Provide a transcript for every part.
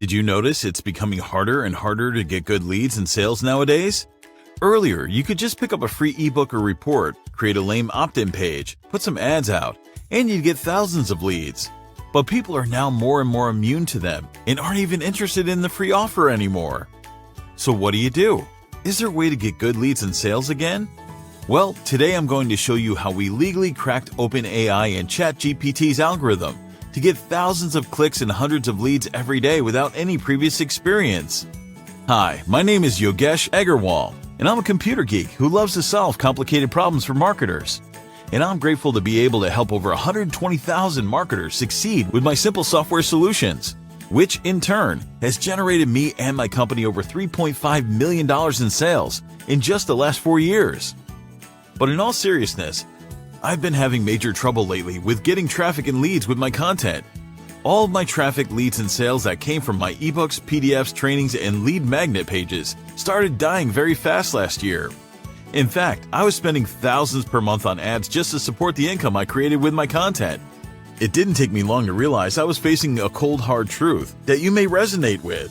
Did you notice it's becoming harder and harder to get good leads and sales nowadays? Earlier, you could just pick up a free ebook or report, create a lame opt-in page, put some ads out, and you'd get thousands of leads. But people are now more and more immune to them and aren't even interested in the free offer anymore. So what do? Is there a way to get good leads and sales again? Well, today I'm going to show you how we legally cracked OpenAI and ChatGPT's algorithm to get thousands of clicks and hundreds of leads every day without any previous experience. Hi, my name is Yogesh Agarwal, and I'm a computer geek who loves to solve complicated problems for marketers. And I'm grateful to be able to help over 120,000 marketers succeed with my simple software solutions, which in turn has generated me and my company over $3.5 million in sales in just the last 4 years. But in all seriousness, I've been having major trouble lately with getting traffic and leads with my content. All of my traffic, leads, and sales that came from my ebooks, PDFs, trainings, and lead magnet pages started dying very fast last year. In fact, I was spending thousands per month on ads just to support the income I created with my content. It didn't take me long to realize I was facing a cold, hard truth that you may resonate with.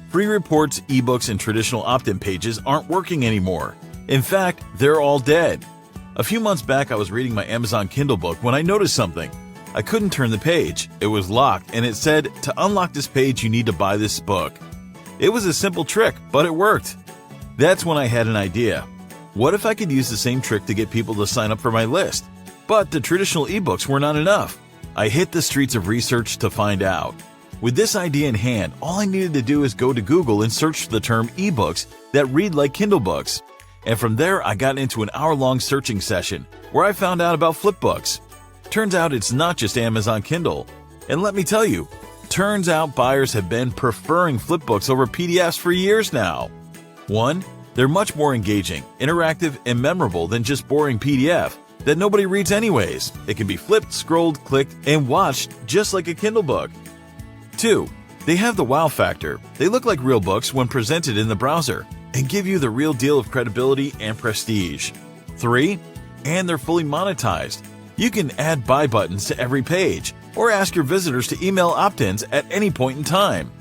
Free reports, ebooks, and traditional opt-in pages aren't working anymore. In fact, they're all dead. A few months back, I was reading my Amazon Kindle book when I noticed something. I couldn't turn the page. It was locked, and it said, "To unlock this page, you need to buy this book." It was a simple trick, but it worked. That's when I had an idea. What if I could use the same trick to get people to sign up for my list? But the traditional ebooks were not enough. I hit the streets of research to find out. With this idea in hand, all I needed to do is go to Google and search the term ebooks that read like Kindle books. And from there, I got into an hour-long searching session where I found out about Flipbooks. Turns out it's not just Amazon Kindle. And let me tell you, turns out buyers have been preferring Flipbooks over PDFs for years now. 1. They're much more engaging, interactive, and memorable than just boring PDF that nobody reads anyways. It can be flipped, scrolled, clicked, and watched just like a Kindle book. 2. They have the wow factor. They look like real books when presented in the browser and give you the real deal of credibility and prestige. 3. And they're fully monetized. You can add buy buttons to every page or ask your visitors to email opt-ins at any point in time.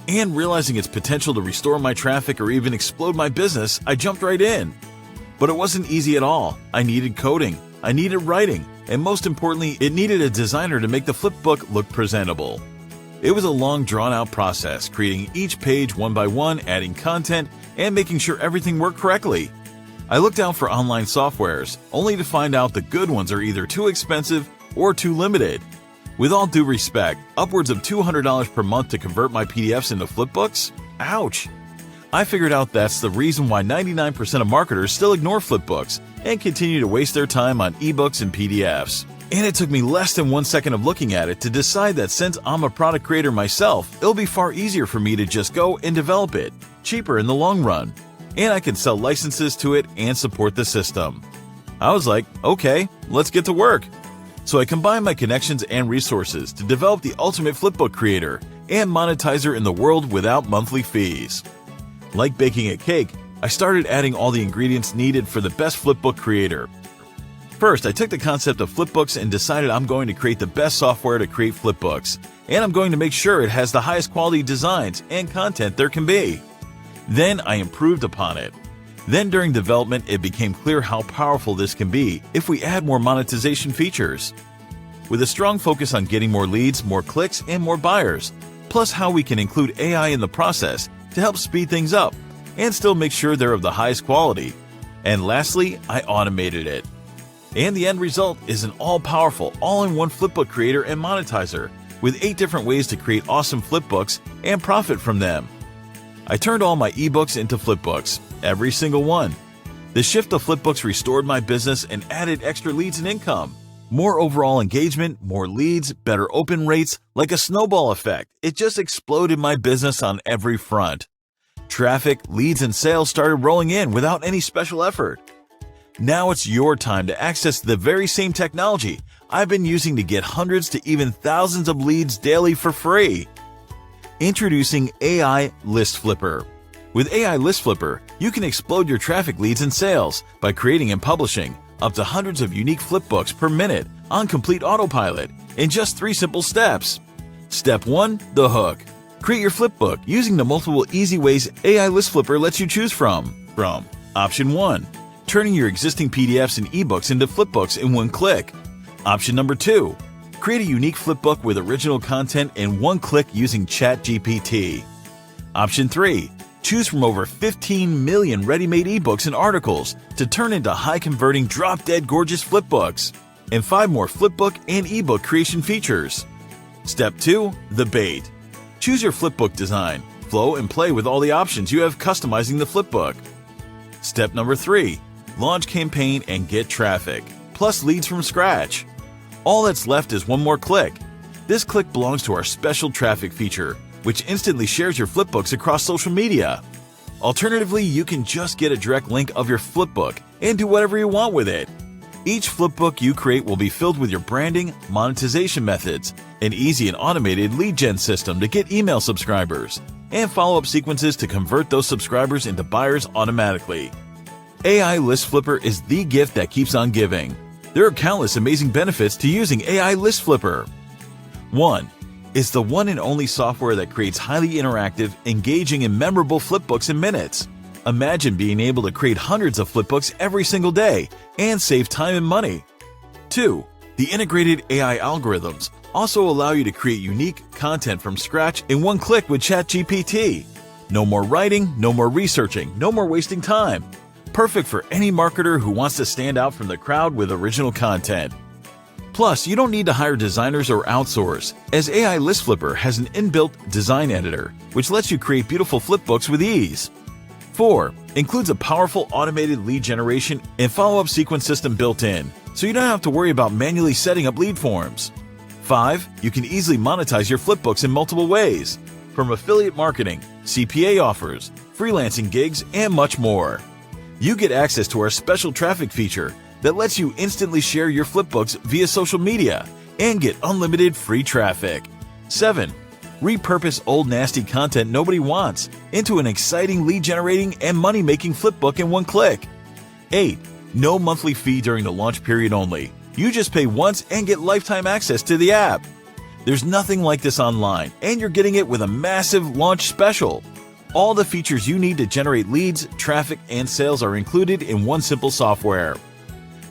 And realizing its potential to restore my traffic or even explode my business, I jumped right in. But it wasn't easy at all. I needed coding, I needed writing, and most importantly, it needed a designer to make the flipbook look presentable. It was a long, drawn-out process, creating each page one by one, adding content, and making sure everything worked correctly. I looked out for online softwares, only to find out the good ones are either too expensive or too limited. With all due respect, upwards of $200 per month to convert my PDFs into flipbooks? Ouch! I figured out that's the reason why 99% of marketers still ignore flipbooks and continue to waste their time on ebooks and PDFs. And it took me less than 1 second of looking at it to decide that since I'm a product creator myself, it'll be far easier for me to just go and develop it, cheaper in the long run. And I can sell licenses to it and support the system. I was like, okay, let's get to work. So I combined my connections and resources to develop the ultimate flipbook creator and monetizer in the world without monthly fees. Like baking a cake, I started adding all the ingredients needed for the best flipbook creator. First, I took the concept of flipbooks and decided I'm going to create the best software to create flipbooks, and I'm going to make sure it has the highest quality designs and content there can be. Then I improved upon it. Then during development, it became clear how powerful this can be if we add more monetization features. With a strong focus on getting more leads, more clicks, and more buyers, plus how we can include AI in the process to help speed things up and still make sure they're of the highest quality. And lastly, I automated it. And the end result is an all-powerful, all-in-one flipbook creator and monetizer with 8 different ways to create awesome flipbooks and profit from them. I turned all my ebooks into flipbooks, every single one. The shift to flipbooks restored my business and added extra leads and income. More overall engagement, more leads, better open rates, like a snowball effect. It just exploded my business on every front. Traffic, leads, and sales started rolling in without any special effort. Now it's your time to access the very same technology I've been using to get hundreds to even thousands of leads daily for free. Introducing AI List Flipper. With AI List Flipper, you can explode your traffic leads and sales by creating and publishing up to hundreds of unique flipbooks per minute on complete autopilot in just 3 simple steps. Step 1. The hook. Create your flipbook using the multiple easy ways AI List Flipper lets you choose from. Option 1. Turning your existing PDFs and ebooks into flipbooks in one click. Option number 2. Create a unique flipbook with original content in one click using ChatGPT. Option 3. Choose from over 15 million ready-made ebooks and articles to turn into high-converting, drop-dead gorgeous flipbooks. And 5 more flipbook and ebook creation features. Step 2. The bait. Choose your flipbook design, flow, and play with all the options you have customizing the flipbook. Step number 3. Launch campaign and get traffic, plus leads from scratch. All that's left is one more click. This click belongs to our special traffic feature, which instantly shares your flipbooks across social media. Alternatively, you can just get a direct link of your flipbook and do whatever you want with it. Each flipbook you create will be filled with your branding, monetization methods, an easy and automated lead gen system to get email subscribers, and follow-up sequences to convert those subscribers into buyers automatically. AI List Flipper is the gift that keeps on giving. There are countless amazing benefits to using AI List Flipper. 1. It's the one and only software that creates highly interactive, engaging, and memorable flipbooks in minutes. Imagine being able to create hundreds of flipbooks every single day and save time and money. 2. The integrated AI algorithms also allow you to create unique content from scratch in one click with ChatGPT. No more writing, no more researching, no more wasting time. Perfect for any marketer who wants to stand out from the crowd with original content. Plus, you don't need to hire designers or outsource, as AI List Flipper has an inbuilt design editor, which lets you create beautiful flipbooks with ease. 4. Includes a powerful automated lead generation and follow-up sequence system built in, so you don't have to worry about manually setting up lead forms. 5. You can easily monetize your flipbooks in multiple ways, from affiliate marketing, CPA offers, freelancing gigs, and much more. You get access to our special traffic feature that lets you instantly share your flipbooks via social media and get unlimited free traffic. 7. Repurpose old nasty content nobody wants into an exciting lead-generating and money-making flipbook in one click. 8. No monthly fee during the launch period only. You just pay once and get lifetime access to the app. There's nothing like this online, and you're getting it with a massive launch special. All the features you need to generate leads, traffic, and sales are included in one simple software.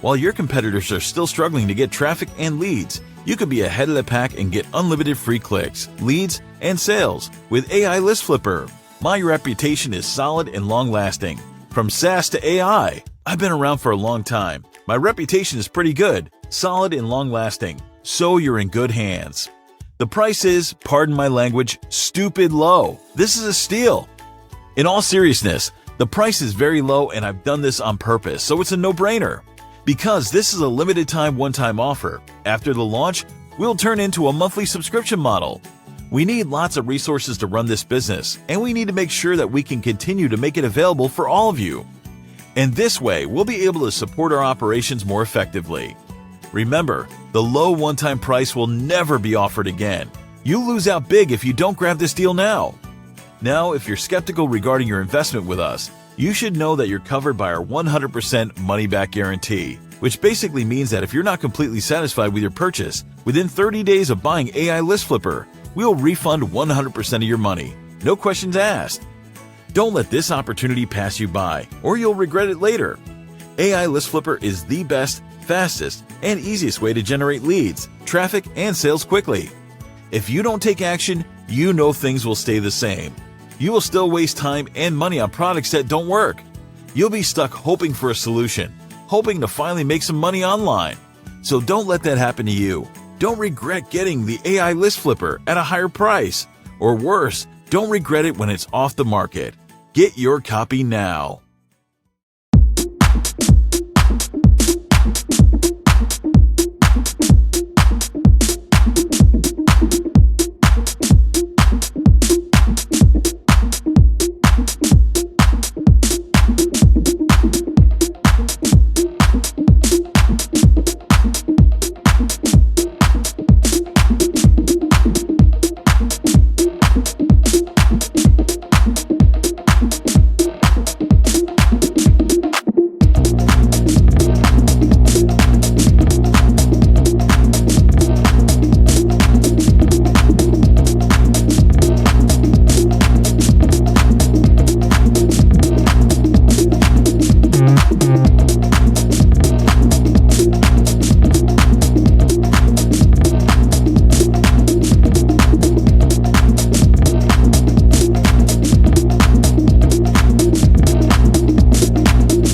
While your competitors are still struggling to get traffic and leads, you could be ahead of the pack and get unlimited free clicks, leads, and sales with AI List Flipper. My reputation is solid and long-lasting. From SaaS to AI, I've been around for a long time. My reputation is pretty good, solid and long-lasting, so you're in good hands. The price is, pardon my language, stupid low. This is a steal. In all seriousness, the price is very low and I've done this on purpose, so it's a no-brainer. Because this is a limited time one-time offer, after the launch, we'll turn into a monthly subscription model. We need lots of resources to run this business, and we need to make sure that we can continue to make it available for all of you. And this way, we'll be able to support our operations more effectively. Remember, the low one-time price will never be offered again. You'll lose out big if you don't grab this deal now. Now, if you're skeptical regarding your investment with us, you should know that you're covered by our 100% money-back guarantee, which basically means that if you're not completely satisfied with your purchase, within 30 days of buying AI List Flipper, we'll refund 100% of your money. No questions asked. Don't let this opportunity pass you by, or you'll regret it later. AI List Flipper is the best, fastest, and easiest way to generate leads, traffic, and sales quickly. If you don't take action, you know things will stay the same. You will still waste time and money on products that don't work. You'll be stuck hoping for a solution, hoping to finally make some money online. So don't let that happen to you. Don't regret getting the AI List Flipper at a higher price. Or worse, don't regret it when it's off the market. Get your copy now.